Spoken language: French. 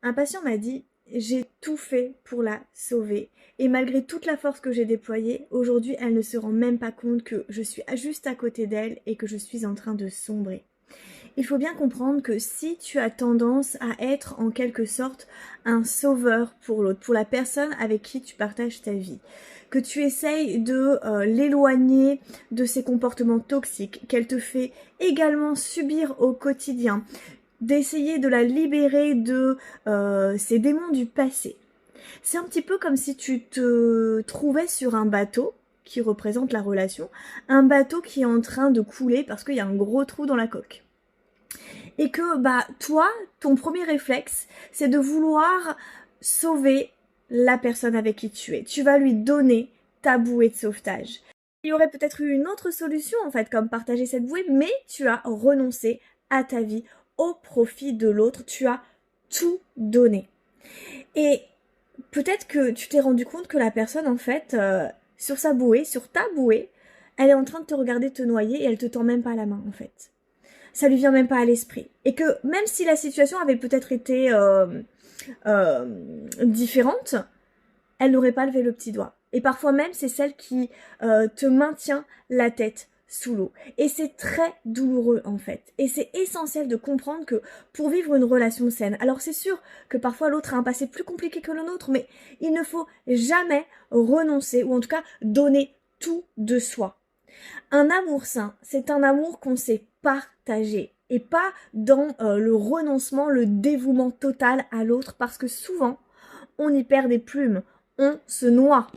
Un patient m'a dit: j'ai tout fait pour la sauver. Et malgré toute la force que j'ai déployée, aujourd'hui, elle ne se rend même pas compte que je suis juste à côté d'elle et que je suis en train de sombrer. Il faut bien comprendre que si tu as tendance à être en quelque sorte un sauveur pour l'autre, pour la personne avec qui tu partages ta vie, que tu essayes de l'éloigner de ses comportements toxiques, qu'elle te fait également subir au quotidien, d'essayer de la libérer de ses démons du passé. C'est un petit peu comme si tu te trouvais sur un bateau qui représente la relation, un bateau qui est en train de couler parce qu'il y a un gros trou dans la coque. Et que toi, ton premier réflexe, c'est de vouloir sauver la personne avec qui tu es. Tu vas lui donner ta bouée de sauvetage. Il y aurait peut-être eu une autre solution en fait, comme partager cette bouée, mais tu as renoncé à ta vie au profit de l'autre. Tu as tout donné. Et peut-être que tu t'es rendu compte que la personne en fait, sur sa bouée, sur ta bouée, elle est en train de te regarder te noyer et elle te tend même pas la main en fait. Ça lui vient même pas à l'esprit. Et que même si la situation avait peut-être été différente, elle n'aurait pas levé le petit doigt. Et parfois même, c'est celle qui te maintient la tête sous l'eau. Et c'est très douloureux en fait. Et c'est essentiel de comprendre que pour vivre une relation saine, alors c'est sûr que parfois l'autre a un passé plus compliqué que le nôtre, mais il ne faut jamais renoncer, ou en tout cas donner tout de soi. Un amour sain, c'est un amour qu'on sait partager et pas dans le renoncement, le dévouement total à l'autre, parce que souvent, on y perd des plumes, on se noie.